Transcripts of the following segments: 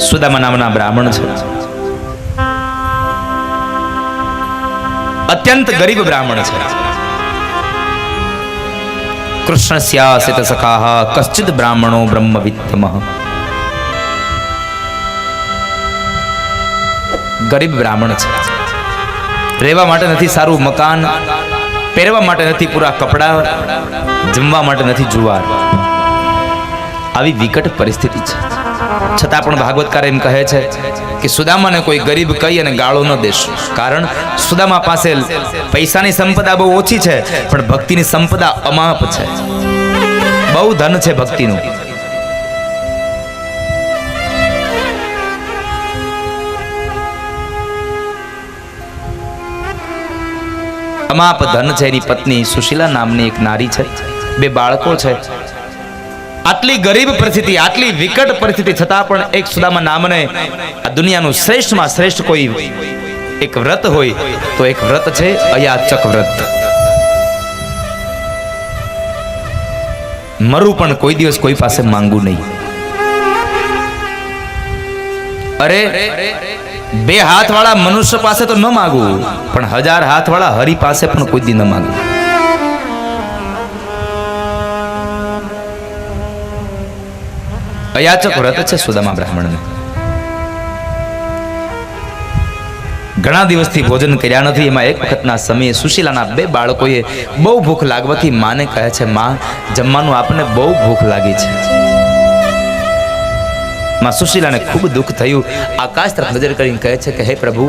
સુદામા નામના બ્રાહ્મણ છે, અત્યંત ગરીબ બ્રાહ્મણ છે. કૃષ્ણસ્યાસિત સખાહ કશ્ચિદ બ્રાહ્મણો બ્રહ્મવિત્તમઃ. ગરીબ બ્રાહ્મણ છે. રહેવા માટે નથી સારું મકાન, પહેરવા માટે નથી પૂરા કપડા, જમવા માટે નથી જુવાર. આવી વિકટ પરિસ્થિતિ છે. છતાં પણ ભાગવતકાર એમ કહે છે કે સુદામાને કોઈ ગરીબ કહી અને ગાળો ન દેશો. કારણ સુદામા પાસે પૈસાની સંપદા બહુ ઓછી છે, પણ ભક્તિની સંપદા અમાપ છે. બહુ ધન છે ભક્તિનું. અમાપ ધન છે. એની પત્ની સુશીલા નામની એક નારી છે, 2 બાળકો છે. આટલી ગરીબ પરિસ્થિતિ, આટલી વિકટ પરિસ્થિતિ છતાં પણ એક સુદામા નામને આ દુનિયાનું શ્રેષ્ઠમાં શ્રેષ્ઠ કોઈ એક વ્રત હોય તો એક વ્રત છે અયાચક વ્રત. મરું પણ કોઈ દિવસ કોઈ પાસે માંગવું નહીં. અરે 2 હાથ વાળા મનુષ્ય પાસે તો ન માંગવું, પણ 1000 હાથ વાળા હરિ પાસે પણ કોઈ દી ન માંગવું. અયાચક વ્રત છે સુદામા બ્રાહ્મણને. ઘણા દિવસથી ભોજન કર્યા નથી. એમાં એક વખતના સમયે સુશીલાના 2 બાળકોએ બહુ ભૂખ લાગવાથી માને કહે છે, માં જમવાનું આપણને બહુ ભૂખ લાગી છે. માં સુશીલાને ખૂબ દુઃખ થયું. આકાશ તરફ નજર કરીને કહે છે કે હે પ્રભુ,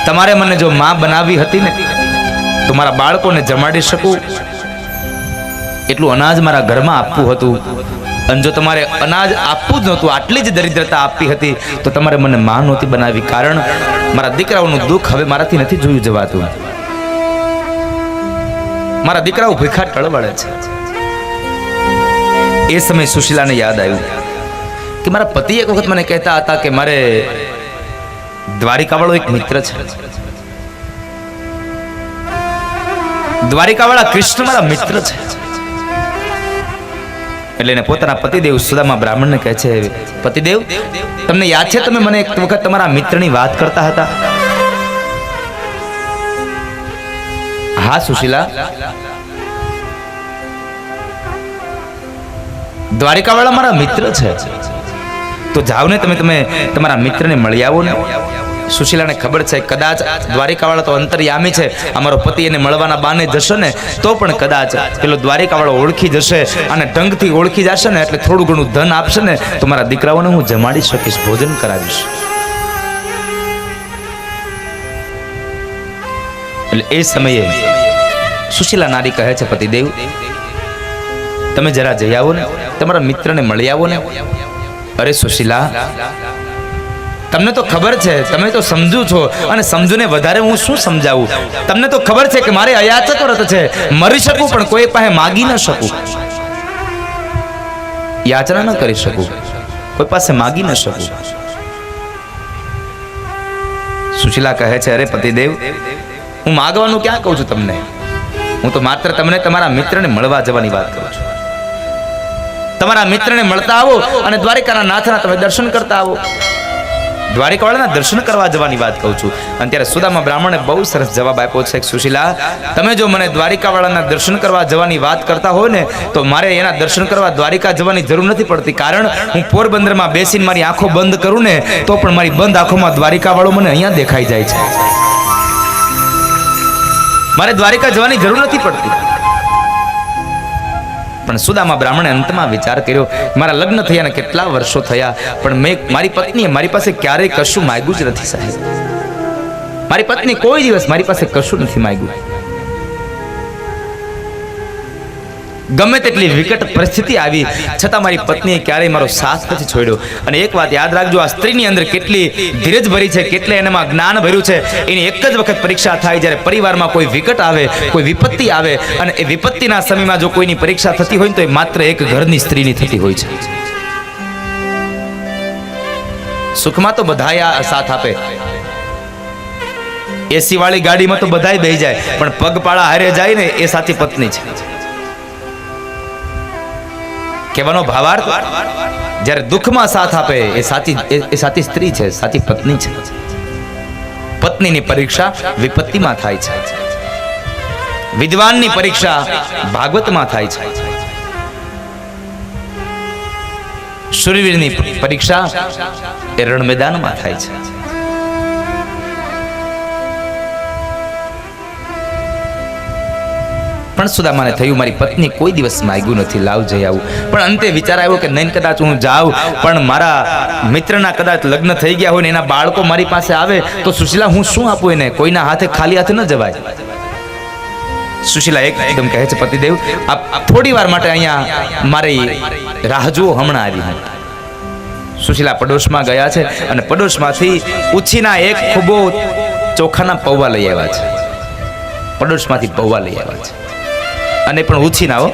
તમારે મને જો માં બનાવી હતી ને તો મારા બાળકોને જમાડી શકું એટલું અનાજ મારા ઘરમાં આપવું હતું. અને જો તમારે અનાજ આપવું જ નહોતું, આટલી જ દરિદ્રતા આપવી હતી તો તમારે મને માં નહોતી બનાવી. કારણ મારા દીકરાઓનું દુઃખ હવે મારાથી નથી જોયું જવાતું. મારા દીકરાઓ ભૂખા ટળવળે છે. એ સમયે સુશીલાને યાદ આવ્યું કે મારા પતિ એક વખત મને કહેતા હતા કે મારે દ્વારિકાવાળો એક મિત્ર છે. દ્વારિકાવાળા કૃષ્ણ મારા મિત્ર છે. એટલે એને પોતાના પતિદેવ સુદામા બ્રાહ્મણને કહે છે, પતિદેવ તમને યાદ છે તમે મને એક વખત તમારા મિત્રની વાત કરતા હતા? હા સુશીલા, દ્વારિકાવાળા મારા મિત્ર છે. તો જાઓ ને તમે તમારા મિત્રને મળી આવો ને. સુશીલાને ખબર છે કદાચ દ્વારિકાવાળા તો અંતર્યામી છે, અમારો પતિ એને મળવાના બાને જશે ને તો પણ કદાચ પેલો દ્વારિકાવાળો ઓળખી જશે અને ઢંગથી ઓળખી જશે ને એટલે થોડું ઘણું ધન આપશે ને તો મારા દીકરાઓને હું જમાડી શકીશ, ભોજન કરાવીશ. એટલે એ સમયે સુશીલા નારી કહે છે, પતિદેવ તમે જરા જઈ આવો ને, તમારા મિત્રને મળી આવો ને. અરે સુશીલા, તમને તો ખબર છે, તમે તો સમજુ છો અને સમજુને વધારે હું શું સમજાવું. તમને તો ખબર છે કે મારે અયાચક વ્રત છે. મરી શકું પણ કોઈ પાસે માગી ન શકું, યાચના ન કરી શકું, કોઈ પાસે માગી ન શકું. સુશીલા કહે છે, અરે પતિદેવ હું માગવાનું ક્યાં કહું છું તમને? હું તો માત્ર તમને તમારા મિત્રને મળવા જવાની વાત કરું છું. તમારા મિત્રને મળતા આવો અને દ્વારિકાના નાથના તમે દર્શન કરતા આવો. દ્વારિકાવાળાના દર્શન કરવા જવાની વાત કહું છું. અને ત્યારે સુદામા બ્રાહ્મણે બહુ સરસ જવાબ આપ્યો છે, સુશીલા તમે જો મને દ્વારિકાવાળાના દર્શન કરવા જવાની વાત કરતા હોય ને તો મારે એના દર્શન કરવા દ્વારિકા જવાની જરૂર નથી પડતી. કારણ હું પોરબંદરમાં બેસીને મારી આંખો બંધ કરું ને તો પણ મારી બંધ આંખોમાં દ્વારિકાવાળો મને અહીંયા દેખાઈ જાય છે. મારે દ્વારિકા જવાની જરૂર નથી પડતી. પણ સુદામા બ્રાહ્મણે અંતમાં વિચાર કર્યો, મારા લગ્ન થયાને કેટલા વર્ષો થયા પણ મેં મારી પત્નીએ મારી પાસે ક્યારેય કશું માંગ્યું જ નથી સાહેબ. મારી પત્ની કોઈ દિવસ મારી પાસે કશું નથી માંગ્યું. ગમે તેટલી વિકટ પરિસ્થિતિ આવી છતાં મારી પત્નીએ ક્યારેય મારો સાથ નથી છોડ્યો. અને એક વાત યાદ રાખજો, આ સ્ત્રીની અંદર કેટલી ધીરજ ભરી છે, કેટલે એનામાં જ્ઞાન ભર્યું છે. એની એક જ વખત પરીક્ષા થાય જ્યારે પરિવારમાં કોઈ વિકટ આવે, કોઈ વિપત્તિ આવે અને એ વિપત્તિના સમયમાં જો કોઈની પરીક્ષા થતી હોય તો એ માત્ર એક ઘરની સ્ત્રીની થતી હોય છે. સુખમાં તો બધાય સાથ આપે, એસી વાળી ગાડીમાં તો બધાય બેહી જાય, પણ પગપાળા હારે જાય ને એ સાચી પત્ની છે. કહેવાનો ભાવાર્થ, જ્યારે દુઃખમાં સાથ આપે એ સાચી સ્ત્રી છે, સાચી પત્ની છે. પત્નીની પરીક્ષા વિપત્તિમાં થાય છે, વિદ્વાનની પરીક્ષા ભાગવતમાં થાય છે, શૂરવીરની પરીક્ષા એ રણ મેદાનમાં થાય છે. પણ સુદામાને થયું મારી પત્ની કોઈ દિવસ માંગ્યું નથી, લાવ જઈ આવું. પણ અંતે વિચાર આવ્યો કે નહીં, કદાચ હું જાઉં પણ મારા મિત્રના કદાચ લગ્ન થઈ ગયા હોય ને એના બાળકો મારી પાસે આવે તો સુશીલા હું શું આપું એને? કોઈના હાથે ખાલી હાથે ન જવાય. સુશીલા એકદમ કહે છે, પતિદેવ આપ થોડી વાર માટે અહીંયા મારી રાહ જુઓ, હમણાં આવી હું. સુશીલા પડોશમાં ગયા છે અને પડોશમાંથી ઉછીના એક ખૂબો ચોખાના પૌવા લઈ આવ્યા છે. પડોશમાંથી પૌવા લઈ આવ્યા છે અને પણ ઉછીના હો,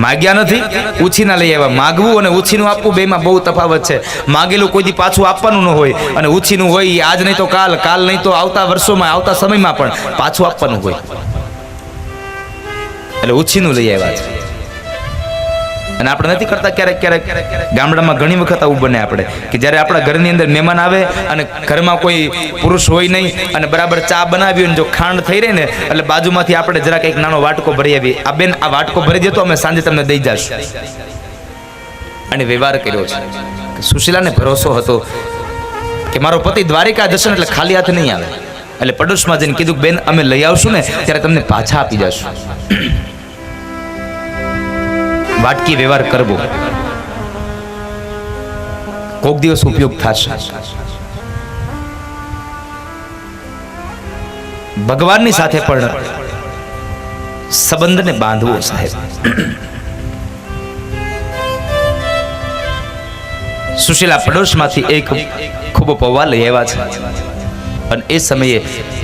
માગ્યા નથી, ઉછીના લઈ આવ્યા. માગવું અને ઉછીનું આપવું બેમાં બહુ તફાવત છે. માગેલું કોઈ દી પાછું આપવાનું ન હોય અને ઉછીનું હોય આજ નહીં તો કાલ, કાલ નહીં તો આવતા વર્ષોમાં, આવતા સમયમાં પણ પાછું આપવાનું હોય. એટલે ઉછીનું લઈ આવ્યા છે. અને આપણે નથી કરતા ક્યારેક ક્યારેક ગામડામાં ઘણી વખત આવું બને આપણે કે જ્યારે આપણા ઘરની અંદર મહેમાન આવે અને ઘરમાં કોઈ પુરુષ હોય નહીં અને બરાબર ચા બનાવી હોય ને જો ખાંડ થઈ રહી ને એટલે બાજુમાંથી આપણે જરાક એક નાનો વાટકો ભરી આવીએ, આ બેન આ વાટકો ભરી દેતો અમે સાંજે તમને દઈ જશું. અને વ્યવહાર કર્યો છે કે સુશીલાને ભરોસો હતો કે મારો પતિ દ્વારિકા જશે એટલે ખાલી હાથ નહીં આવે. એટલે પડોશમાં જઈને કીધું બેન અમે લઈ આવશું ને ત્યારે તમને પાછા આપી જશું. વાટકી વ્યવહાર કરવો, કોક દિવસ ઉપયોગ થશે. ભગવાનની સાથે પણ સંબંધને બાંધવો સાહેબ. સુશીલા પડોશમાંથી એક ખૂબ પૌવા લઈ આવ્યા છે અને એ સમયે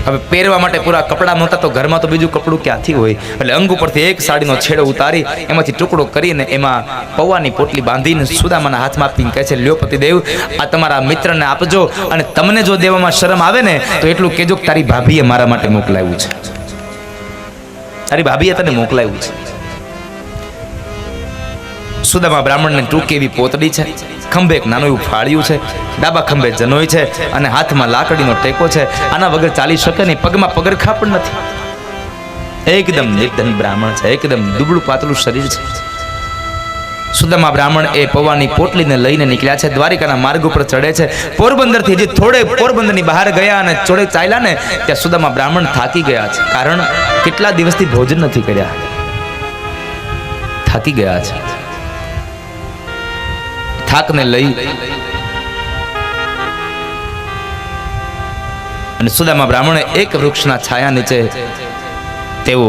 હવે પહેરવા માટે પૂરા કપડાં નહોતા તો ઘરમાં તો બીજું કપડું ક્યાંથી હોય. એટલે અંગ ઉપરથી એક સાડીનો છેડો ઉતારી એમાંથી ટુકડો કરીને એમાં પૌવાની પોટલી બાંધીને સુદામાના હાથમાં આપીને કહે છે, લ્યો પતિદેવ આ તમારા મિત્રને આપજો અને તમને જો દેવામાં શરમ આવે ને તો એટલું કહેજો કે તારી ભાભીએ મારા માટે મોકલાવ્યું છે, તારી ભાભીએ તને મોકલાવ્યું છે. સુદામા બ્રાહ્મણને ટૂંકી એવી પોતડી છે, ખંભે એક નાનું એવું ફાળ્યું છે, ડાબા ખંભે જનોય છે અને હાથમાં લાકડીનો ટેકો છે. આના વગર ચાલી શકે નહીં, પગમાં પગરખા પણ નથી. એકદમ નિર્ધન બ્રાહ્મણ છે, એકદમ દુબળું પાતળું શરીર છે. સુદામા બ્રાહ્મણ એ પૌવાની પોટલીને લઈને નીકળ્યા છે, દ્વારિકાના માર્ગ ઉપર ચડે છે. પોરબંદરથી જે થોડે પોરબંદરની બહાર ગયા અને થોડે ચાલ્યા ને ત્યાં સુદામા બ્રાહ્મણ થાકી ગયા છે, કારણ કેટલા દિવસથી ભોજન નથી કર્યા, થાકી ગયા છે. થાકને લઈ અને સુદામા બ્રાહ્મણે એક વૃક્ષના છાયા નીચે તેઓ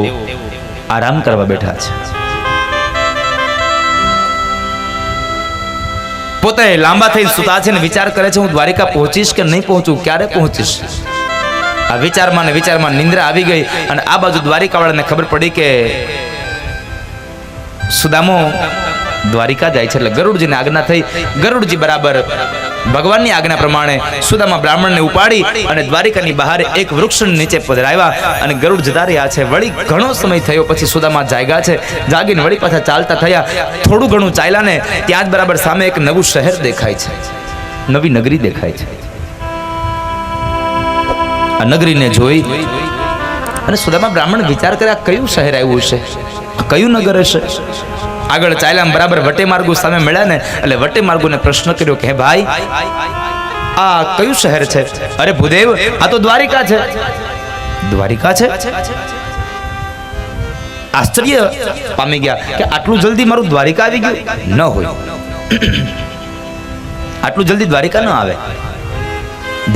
આરામ કરવા બેઠા છે. પોતે લાંબા થઈને સુતા છે ને વિચાર કરે છે, હું દ્વારિકા પહોંચીશ કે નહીં પહોંચું, ક્યારે પહોંચીશ. આ વિચારમાં ને વિચારમાં નિંદ્રા આવી ગઈ અને આ બાજુ દ્વારિકાવાળાને ખબર પડી કે સુદામો દ્વારિકા જાય છે. એટલે ગરુડજીને આજ્ઞા થઈ, ગરુડજી બરાબર ભગવાનની આજ્ઞા પ્રમાણે સુદામા બ્રાહ્મણને ઉપાડી અને દ્વારિકાની બહાર એક વૃક્ષ નીચે પધરાવ્યા અને ગરુડ જતા રહ્યા છે. વળી ઘણો સમય થયો પછી સુદામા જાગ્યા છે, જાગીને વળી પાછા ચાલતા થયા. થોડું ઘણું ચાલ્યા ને ત્યાં જ બરાબર સામે એક નવું શહેર દેખાય છે, નવી નગરી દેખાય છે. આ નગરીને જોઈ અને સુદામા બ્રાહ્મણ વિચાર કર્યા કયું શહેર આવ્યું હશે, કયું નગર હશે. આગળ ચાલ્યા બરાબર વટે માર્ગુ સામે મળ્યા ને એટલે વટે માર્ગુને પ્રશ્ન કર્યો કે હે ભાઈ આ કયું શહેર છે? અરે ભૂદેવ આ તો દ્વારિકા છે. દ્વારિકા છે? આશ્ચર્ય પામી ગયા કે આટલું જલ્દી મારું દ્વારિકા આવી ગયું. ન હોય, આટલું જલ્દી દ્વારિકા ન આવે.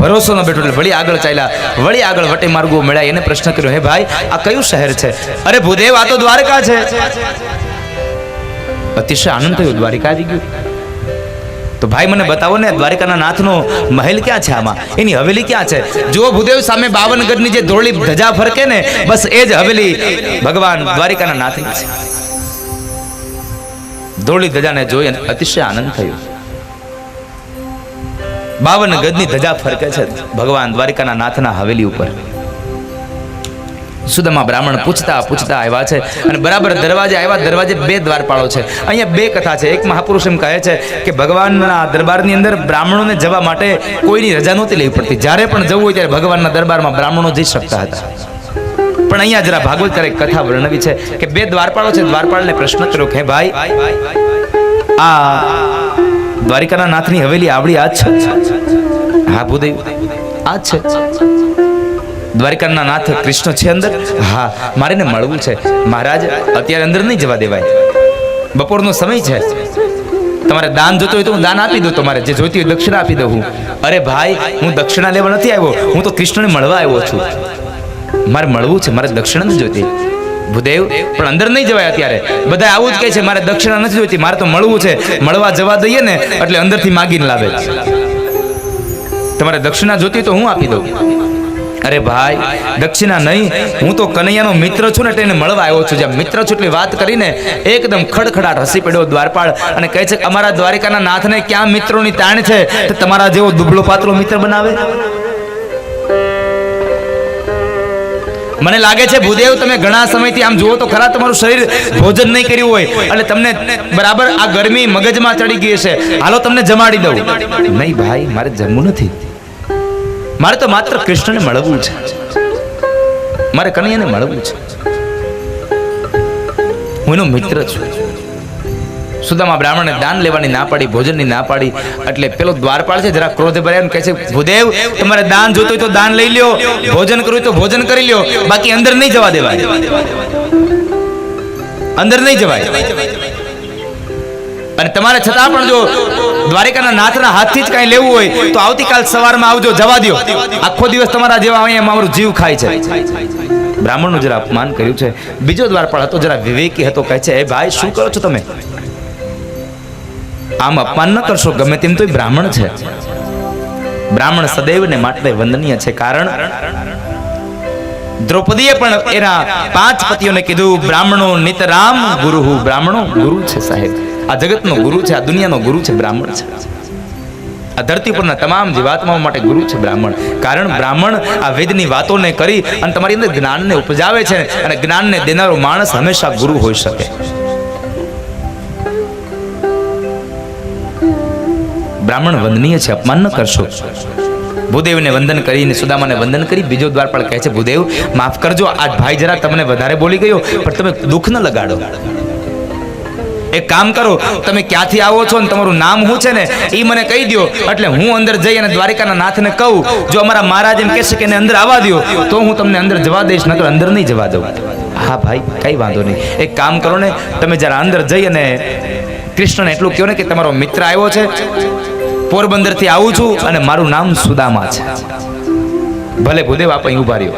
ભરોસો ન બેઠો એટલે વળી આગળ ચાલ્યા, વળી આગળ વટે માર્ગો મળ્યા. એને પ્રશ્ન કર્યો હે ભાઈ આ કયું શહેર છે? અરે ભૂદેવ આ તો દ્વારકા છે. અતિશય આનંદ થયો, દ્વારિકા આવી ગયું. તો ભાઈ મને બતાવો ને દ્વારિકાના નાથનો મહેલ ક્યાં છે, આમાં એની હવેલી ક્યાં છે? જુઓ ભૂદેવ સામે 52 ગજની જે ધોળી ધજા ફરકે ને બસ એ જ હવેલી ભગવાન દ્વારિકાના નાથની છે. ધોળી ધજાને જોઈ અતિશય આનંદ થયો. 52 ગજની ધજા ફરકે છે ભગવાન દ્વારિકાના નાથના હવેલી ઉપર. સુદામા બ્રાહ્મણ પૂછતા પૂછતા આવ્યા છે અને બરાબર દરવાજે આવ્યા. દરવાજે 2 દ્વારપાળો છે. અહીંયા 2 કથા છે. એક મહાપુરુષ એમ કહે છે કે ભગવાનના દરબારની અંદર બ્રાહ્મણોને જવા માટે કોઈની રજા નહોતી લેવી પડતી. જ્યારે પણ જવું હોય ત્યારે ભગવાનના દરબારમાં બ્રાહ્મણો જઈ શકતા હતા. પણ અહીંયા જરા ભાગવતકારે એક કથા વર્ણવી છે કે 2 દ્વારપાળો છે. દ્વારપાળને પ્રશ્ન કર્યો કે ભાઈ, આ દ્વારિકાના નાથની હવેલી આવડી આ જ છે? હા ભૂદેવ, આ જ છે. દ્વારિકાના નાથ કૃષ્ણ છે અંદર? હા, મારે ને મળવું છે. મહારાજ, અત્યારે અંદર નહીં જવા દેવાય, બપોરનો સમય છે. તમારે દાન જોતું હોય તો હું દાન આપી દઉં, તમારે જે જોઈતી હોય દક્ષિણા આપી દઉં. અરે ભાઈ, હું દક્ષિણા લેવા નથી આવ્યો, હું તો કૃષ્ણને મળવા આવ્યો છું. મારે મળવું છે, મારે દક્ષિણા નથી જોઈતી. ભૂદેવ, પણ અંદર નહીં જવાય અત્યારે. બધા આવું જ કહે છે, મારે દક્ષિણા નથી જોઈતી, મારે તો મળવું છે. મળવા જવા દઈએ ને એટલે અંદરથી માગીને લાવે. તમારે દક્ષિણા જોતી તો હું આપી દઉં. અરે ભાઈ, દક્ષિણા નહીં, હું તો કનૈયાનો મિત્ર છું ને, તેને મળવા આવ્યો છું. જ્યાં મિત્ર છું એટલી વાત કરીને એકદમ ખડખડાટ હસી પડ્યો દ્વારપાળ અને કહે છે, અમારા દ્વારિકાના નાથને ક્યાં મિત્રોની તાણ છે તો તમારા જેવો દુબળો પાતળો મિત્ર બનાવે? મને લાગે છે ભૂદેવ, તમે ઘણા સમયથી આમ જુઓ તો ખરા, તમારું શરીર ભોજન નહીં કર્યું હોય એટલે તમને બરાબર આ ગરમી મગજમાં ચડી ગઈ છે. હાલો તમને જમાડી દઉં. નહીં ભાઈ, મારે જમવું નથી. મારે તો માત્ર કૃષ્ણને મળવું છે, મારે કનૈયાને મળવું છે. હું એનો મિત્ર છું. સુદામા બ્રાહ્મણે દાન લેવાની ના પાડી, ભોજનની ના પાડી. એટલે પેલો દ્વારપાળ છે જરા ક્રોધે ભર્યા કહે છે, ભૂદેવ, તમારે દાન જોતું હોય તો દાન લઈ લ્યો, ભોજન કરવું હોય તો ભોજન કરી લ્યો, બાકી અંદર નહીં જવા દેવાય. અંદર નહીં જવાય. અને તમારે છતાં પણ જો દ્વારિકાના નાથના હાથથી જ કાંઈ લેવું હોય તો આવતીકાલ સવારમાં આવજો, જવા દો. આખો દિવસ તમારા જેવા અહીંયા મારું જીવ ખાય છે. બ્રાહ્મણનું જરા અપમાન કર્યું છે. બીજો દ્વારપાળ હતો, જરા વિવેકી હતો, કહે છે, એ ભાઈ, શું કરો છો તમે? આમ અપમાન ન કરશો, ગમે તેમ તો બ્રાહ્મણ છે. બ્રાહ્મણ સદૈવને માટે વંદનીય છે. કારણ દ્રૌપદીએ પણ એના 5 પતિઓને કીધું, બ્રાહ્મણો નિતરામ ગુરુ. બ્રાહ્મણો ગુરુ છે સાહેબ. આ જગતનો ગુરુ છે, આ દુનિયાનો ગુરુ છે, બ્રાહ્મણ છે. આ ધરતી પરના તમામ જીવાત્માઓ માટે ગુરુ છે બ્રાહ્મણ. કારણ બ્રાહ્મણ આ વેદની વાતોને કરી અને તમારી અંદર જ્ઞાનને ઉપજાવે છે, અને જ્ઞાનને દેનારો માણસ હંમેશા ગુરુ હોઈ શકે. બ્રાહ્મણ વંદનીય છે, અપમાન ન કરશો. ભૂદેવને વંદન કરીને સુદામાને વંદન કરી બીજો દ્વારપાળ કહે છે, ભૂદેવ, માફ કરજો, આજ ભાઈ જરા તમને વધારે બોલી ગયો, પણ તમે દુઃખ ન લગાડો. એક કામ કરો, તમે ક્યાંથી આવો છો ને તમારું નામ શું છે ને એ મને કહી દો, એટલે હું અંદર જઈ અને દ્વારિકાના નાથને કહું. જો અમારા મહારાજ એમ કહેશે કે એને અંદર આવવા દો તો હું તમને અંદર જવા દઈશ, નકર અંદર નહીં જવા દઉં. હા ભાઈ, કઈ વાંધો નહીં. એક કામ કરો ને, તમે જરા અંદર જઈ અને કૃષ્ણને એટલું કહો ને કે તમારો મિત્ર આવ્યો છે, પોરબંદરથી આવું છું અને મારું નામ સુદામા છે. ભલે ભૂદેવ, આપ અહીં ઉભા રહ્યો.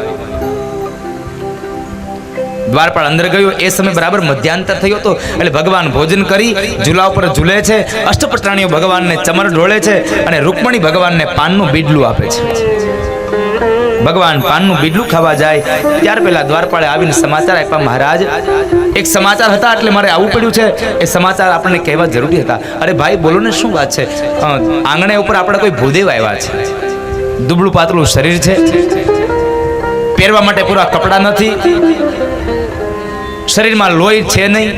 દ્વારપાળ અંદર ગયો. એ સમય બરાબર મધ્યાંતર થયો હતો. એટલે ભગવાન ભોજન કરી ઝૂલા ઉપર ઝૂલે છે. અષ્ટપટાણીઓ ભગવાનને ચમર ઢોળે છે અને રૂકમણી ભગવાનને પાનનું બીડલું આપે છે. ભગવાન પાનનું બીડલું ખાવા જાય ત્યાર પહેલા દ્વારપાળે આવીને સમાચાર આપ્યા, મહારાજ, એક સમાચાર હતા એટલે મારે આવવું પડ્યું છે. એ સમાચાર આપણને કહેવા જરૂરી હતા. અરે ભાઈ, બોલો ને, શું વાત છે? આંગણે ઉપર આપણે કોઈ ભૂદેવ આવ્યા છે. દુબળું પાતળું શરીર છે, પહેરવા માટે પૂરા કપડાં નથી, શરીરમાં લોહી છે નહીં,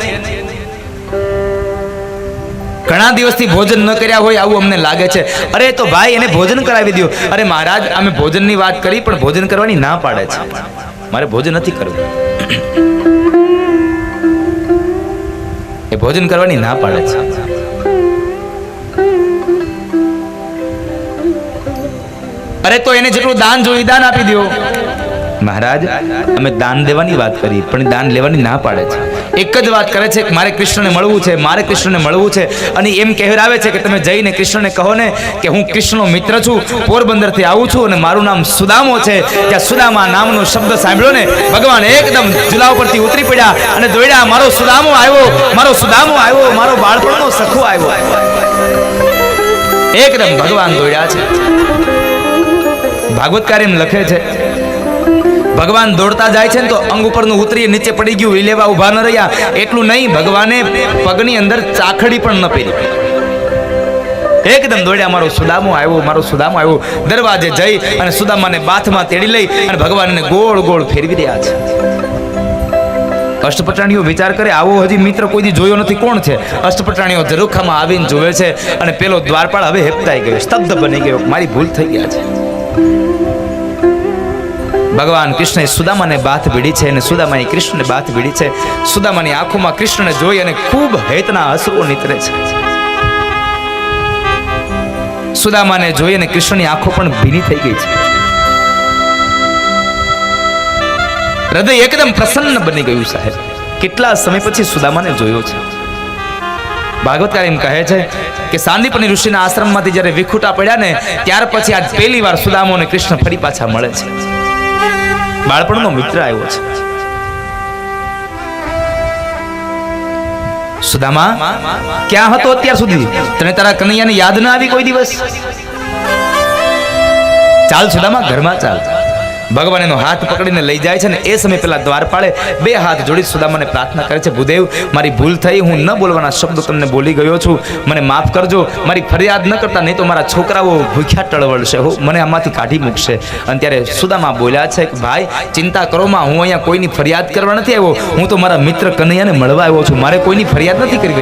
ઘણા દિવસથી ભોજન ન કર્યા હોય આવું અમને લાગે છે. અરે તો ભાઈ, એને ભોજન કરાવી દો. અરે મહારાજ, અમે ભોજનની વાત કરી પણ ભોજન કરવાની ના પાડે છે. મારે ભોજન નથી કરવું. એ ભોજન કરવાની ના પાડે છે. અરે તો એને જેટલું દાન જોઈએ દાન આપી દો. મહારાજ, અમે દાન દેવાની વાત કરી પણ દાન લેવાની ના પાડે છે. એક જ વાત કરે છે કે મારે કૃષ્ણને મળવું છે, મારે કૃષ્ણને મળવું છે. અને એમ કહેરાવે છે કે તમે જઈને કૃષ્ણને કહો ને કે હું કૃષ્ણનો મિત્ર છું, પોરબંદરથી આવું છું અને મારું નામ સુદામો છે. ત્યાં સુદામા નામનો શબ્દ સાંભળ્યો ને ભગવાન એકદમ ઝૂલા ઉપરથી ઉતરી પડ્યા અને દોડ્યા, મારો સુદામો આવ્યો, મારો સુદામો આવ્યો, મારો બાળપણનો સખો આવ્યો. એકદમ ભગવાન દોડ્યા છે. ભાગવતકાર એમ લખે છે, ભગવાન દોડતા જાય છે ને તો અંગ ઉપરનું ઉતરી નીચે પડી ગયું, એ લેવા ઉભા ન રહ્યા. એટલું નહીં, ભગવાને પગની અંદર ચાખડી પણ ન પહેરી. એકદમ દોડ્યા, મારો સુદામો આવ્યો. દરવાજે જઈ અને સુદામાને બાથમાં તેડી લઈ અને ભગવાનને ગોળ ગોળ ફેરવી રહ્યા છે. અષ્ટપટાણીઓ વિચાર કરે, આવો હજી મિત્ર કોઈ દી જોયો નથી, કોણ છે? અષ્ટપટાણીઓ ઝરૂખામાં આવીને જોવે છે અને પેલો દ્વારપાળ હવે હેપતાઈ ગયો, સ્તબ્ધ બની ગયો, મારી ભૂલ થઈ ગયા છે. ભગવાન કૃષ્ણએ સુદામાને બાથ ભીડી છે અને સુદામાએ કૃષ્ણને બાથ ભીડી છે. સુદામાની આંખોમાં કૃષ્ણને જોઈ અને ખૂબ હેતના અશ્રુઓ નીતરે છે. સુદામાને જોઈ અને કૃષ્ણની આંખો પણ ભીની થઈ ગઈ છે. હૃદય એકદમ પ્રસન્ન બની ગયું. સાહેબ, કેટલા સમય પછી સુદામાને જોયો છે. ભાગવતકાર એમ કહે છે કે સાંદીપની ઋષિના આશ્રમમાંથી જ્યારે વિખૂટા પડ્યા ને ત્યાર પછી આજ પહેલી વાર સુદામો અને કૃષ્ણ ફરી પાછા મળે છે. બાળપણનો મિત્ર આવ્યો છે. સુદામા, ક્યાં હતો અત્યાર સુધી? તને તારા કનૈયાની યાદ ના આવી કોઈ દિવસ? ચાલ સુદામા, ઘરમાં ચાલ. ભગવાન એનો હાથ પકડીને લઈ જાય છે ને એ સમય પેલા દ્વારપાળે બે હાથ જોડી સુદામાને પ્રાર્થના કરે છે, ભૂદેવ, મારી ભૂલ થઈ, હું ન બોલવાના શબ્દો તમને બોલી ગયો છું, મને માફ કરજો. મારી ફરિયાદ ન કરતા, નહીં તો મારા છોકરાઓ ભૂખ્યા ટળવળશે, મને આમાંથી કાઢી મૂકશે. અને ત્યારે સુદામા બોલ્યા છે કે ભાઈ, ચિંતા કરો માં, હું અહીંયા કોઈની ફરિયાદ કરવા નથી આવ્યો, હું તો મારા મિત્ર કનૈયાને મળવા આવ્યો છું, મારે કોઈની ફરિયાદ નથી કરવી.